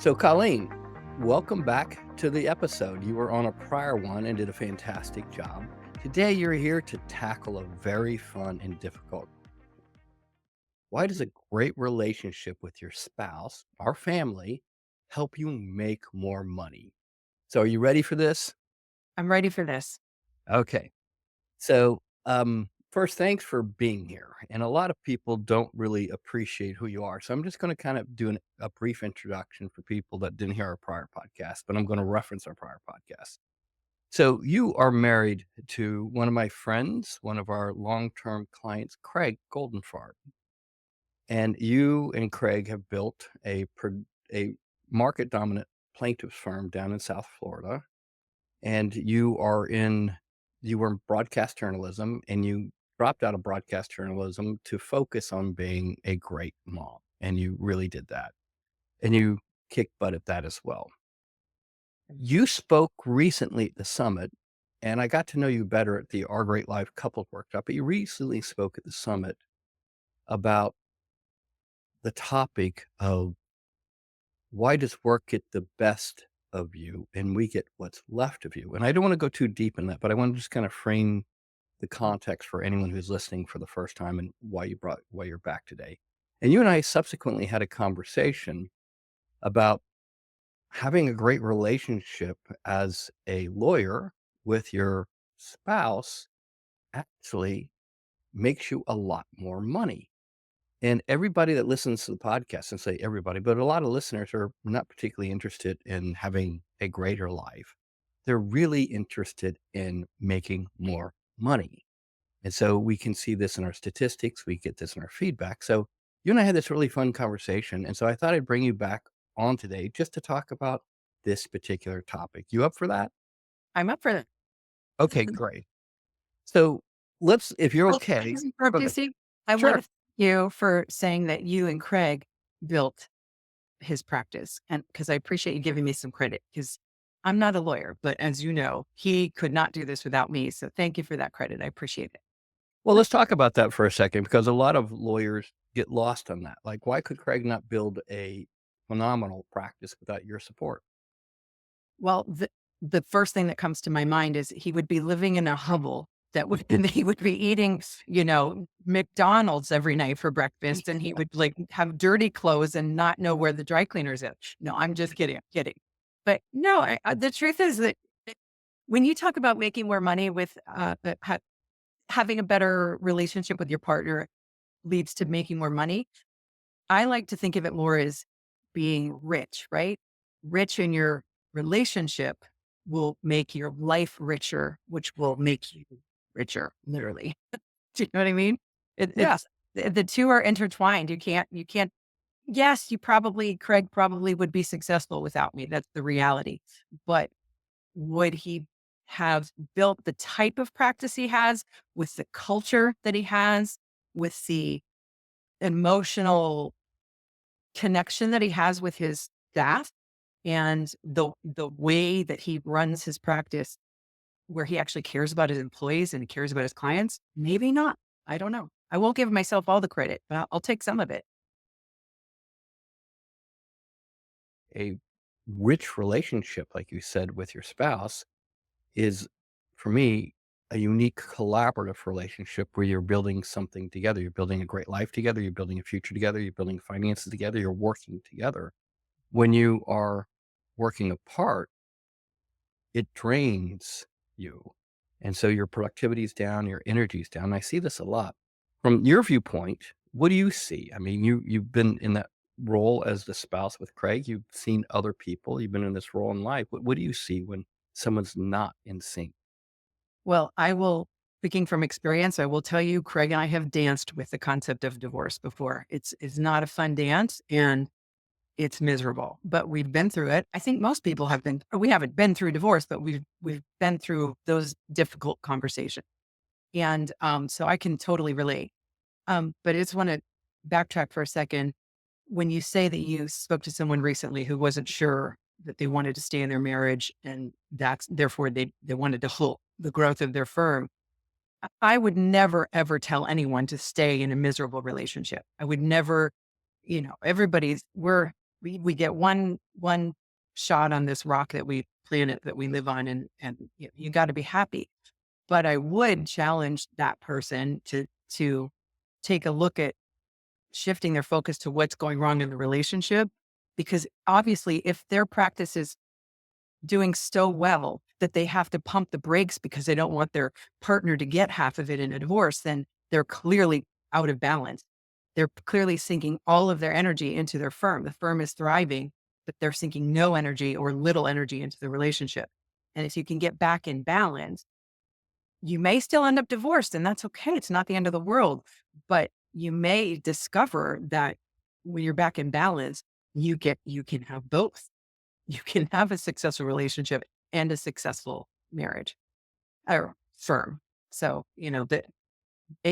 So, Colleen, welcome back to the episode. You were on a prior one and did a fantastic job. Today, you're here to tackle a very fun and difficult. Why does a great relationship with your spouse, our family, help you make more money? So, are you ready for this? I'm ready for this. Okay. So, first, thanks for being here. And a lot of people don't really appreciate who you are. So, I'm just going to kind of do a brief introduction for people that didn't hear our prior podcast, but I'm going to reference our prior podcast. So, you are married to one of my friends, one of our long term clients, Craig Goldenfarb. And you and Craig have built a market dominant plaintiff's firm down in South Florida, and you were in broadcast journalism, and you dropped out of broadcast journalism to focus on being a great mom, and you really did that, and you kicked butt at that as well. You spoke recently at the summit, and I got to know you better at the Our Great Life Couples Workshop, but you recently spoke at the summit about the topic of why does work get the best of you and we get what's left of you? And I don't want to go too deep in that, but I want to just kind of frame the context for anyone who's listening for the first time and why you're back today. And you and I subsequently had a conversation about having a great relationship as a lawyer with your spouse actually makes you a lot more money. And everybody that listens to the podcast, and say everybody, but a lot of listeners are not particularly interested in having a greater life. They're really interested in making more money. And so we can see this in our statistics, we get this in our feedback. So you and I had this really fun conversation. And so I thought I'd bring you back on today just to talk about this particular topic. You up for that? I'm up for that. Okay, great. So if you're Well, okay, for go ahead. busy. I want to Sure. thank you for saying that you and Craig built his practice. And because I appreciate you giving me some credit, because I'm not a lawyer, but as you know, he could not do this without me. So thank you for that credit. I appreciate it. Well, let's talk about that for a second because a lot of lawyers get lost on that. Like, why could Craig not build a phenomenal practice without your support? Well, the first thing that comes to my mind is he would be living in a hovel that would, and he would be eating, McDonald's every night for breakfast. And he would like have dirty clothes and not know where the dry cleaners is. No, I'm just kidding. I'm kidding. But no, the truth is that when you talk about making more money with having a better relationship with your partner leads to making more money, I like to think of it more as being rich, right? Rich in your relationship will make your life richer, which will make you richer, literally. Do you know what I mean? Yeah. The two are intertwined. You can't, yes, Craig probably would be successful without me. That's the reality. But would he have built the type of practice he has with the culture that he has, with the emotional connection that he has with his staff and the way that he runs his practice where he actually cares about his employees and he cares about his clients? Maybe not. I don't know. I won't give myself all the credit, but I'll take some of it. A rich relationship, like you said, with your spouse is, for me, a unique collaborative relationship where you're building something together. You're building a great life together. You're building a future together. You're building finances together. You're working together. When you are working apart, it drains you. And so your productivity is down, your energy is down. I see this a lot. From your viewpoint, what do you see? I mean, you've been in that role as the spouse with Craig. You've seen other people. You've been in this role in life. What do you see when someone's not in sync? Well, speaking from experience, I will tell you, Craig and I have danced with the concept of divorce before. It's not a fun dance and it's miserable, but we've been through it. I think most people we haven't been through divorce, but we've been through those difficult conversations. And so I can totally relate. But I just want to backtrack for a second. When you say that you spoke to someone recently who wasn't sure that they wanted to stay in their marriage and that's therefore they wanted to halt the growth of their firm, I would never, ever tell anyone to stay in a miserable relationship. I would never, everybody's, we get one shot on this rock that we planet that we live on, and you got to be happy. But I would challenge that person to take a look at shifting their focus to what's going wrong in the relationship, because obviously if their practice is doing so well that they have to pump the brakes because they don't want their partner to get half of it in a divorce, then they're clearly out of balance. They're clearly sinking all of their energy into their firm. The firm is thriving, but they're sinking no energy or little energy into the relationship. And if you can get back in balance, you may still end up divorced, and that's okay. It's not the end of the world, but you may discover that when you're back in balance, you can have both. You can have a successful relationship and a successful marriage or firm. So,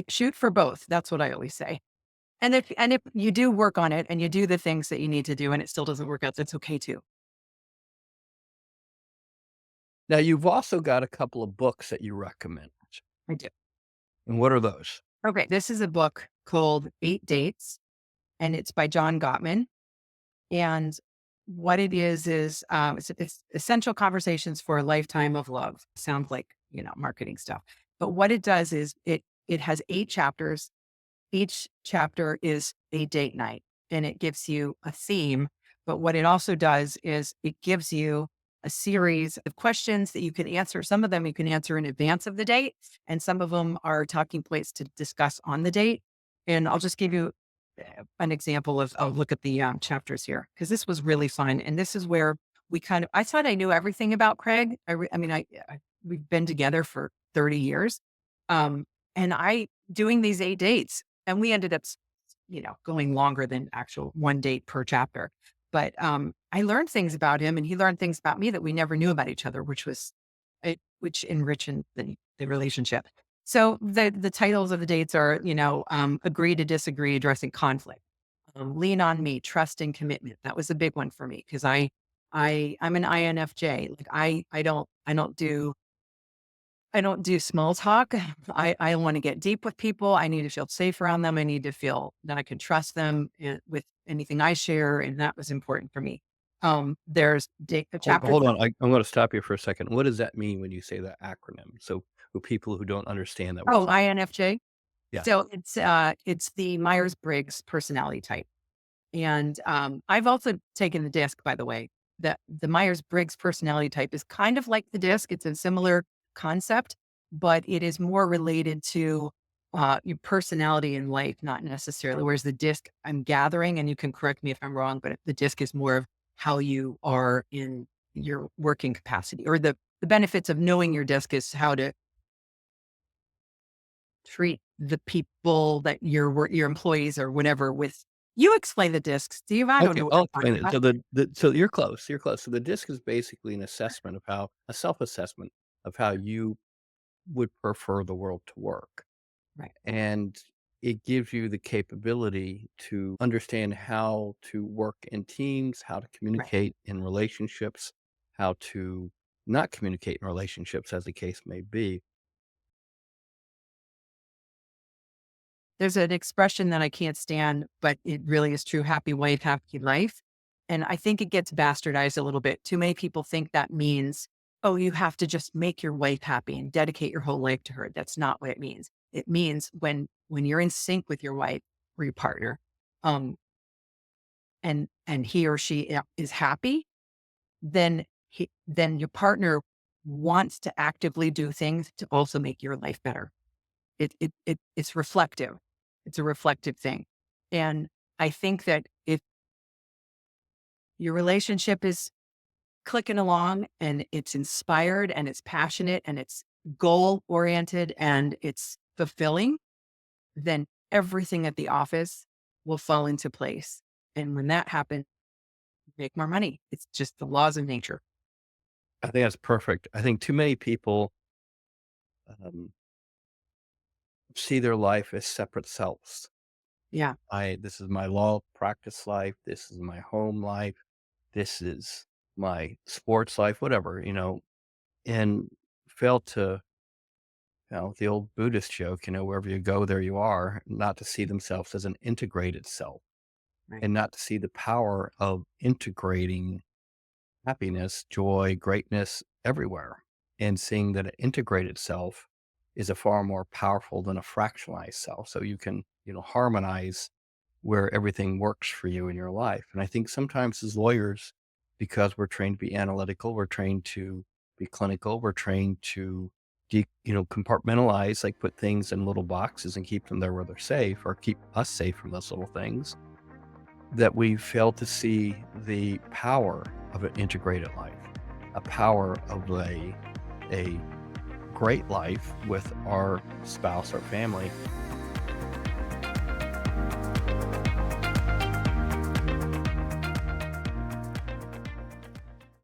shoot for both. That's what I always say. And if you do work on it and you do the things that you need to do and it still doesn't work out, that's okay too. Now, you've also got a couple of books that you recommend. I do. And what are those? Okay. This is a book called 8 Dates, and it's by John Gottman. And what it is it's essential conversations for a lifetime of love. Sounds like, marketing stuff. But what it does is it has 8 chapters. Each chapter is a date night, and it gives you a theme. But what it also does is it gives you a series of questions that you can answer. Some of them you can answer in advance of the date, and some of them are talking points to discuss on the date. And I'll just give you an example of, I'll look at the chapters here because this was really fun. And this is where I thought I knew everything about Craig. I mean, we've been together for 30 years. And doing these 8 dates, and we ended up, going longer than actual one date per chapter. But I learned things about him and he learned things about me that we never knew about each other, which enriched the relationship. So the titles of the dates are, agree to disagree, addressing conflict, lean on me, trust and commitment. That was a big one for me because I'm an INFJ. Like I don't do small talk. I want to get deep with people. I need to feel safe around them. I need to feel that I can trust them with anything I share. And that was important for me. There's chapter. Hold on, I'm gonna stop you for a second. What does that mean when you say that acronym? So, for people who don't understand that, Oh, what's INFJ. yeah. So it's the Myers-Briggs personality type. And I've also taken the disc, by the way. The Myers-Briggs personality type is kind of like the disc. It's a similar concept, but it is more related to your personality in life, not necessarily. Whereas the disc, I'm gathering, and you can correct me if I'm wrong, but the disc is more of how you are in your working capacity, or the benefits of knowing your disc is how to treat the people that your employees or whatever with. You explain the disc, Steve. I don't Okay, know what I'll I'm talking explain it. about. So so you're close, you're close. So the DISC is basically an assessment of how a self-assessment of how you would prefer the world to work. Right, And it gives you the capability to understand how to work in teams, how to right. communicate in relationships, how to not communicate in relationships, as the case may be. There's an expression that I can't stand, but it really is true. Happy wife, happy life. And I think it gets bastardized a little bit. Too many people think that means, oh, you have to just make your wife happy and dedicate your whole life to her. That's not what it means. It means when you're in sync with your wife or your partner, um, and he or she is happy, then your partner wants to actively do things to also make your life better. It's reflective. It's a reflective thing. And I think that if your relationship is clicking along and it's inspired and it's passionate and it's goal oriented and it's fulfilling, then everything at the office will fall into place. And when that happens, you make more money. It's just the laws of nature. I think that's perfect. I think too many people um, see their life as separate selves. Yeah. This is my law practice life. This is my home life. This is my sports life, whatever, and fail to, the old Buddhist joke, wherever you go, there you are, not to see themselves as an integrated self. Right. and not to see the power of integrating happiness, joy, greatness everywhere, and seeing that an integrated self is a far more powerful than a fractionalized self. So you can, harmonize where everything works for you in your life. And I think sometimes as lawyers, because we're trained to be analytical, we're trained to be clinical, we're trained to compartmentalize, like put things in little boxes and keep them there where they're safe, or keep us safe from those little things, that we fail to see the power of an integrated life, a power of a great life with our spouse, our family,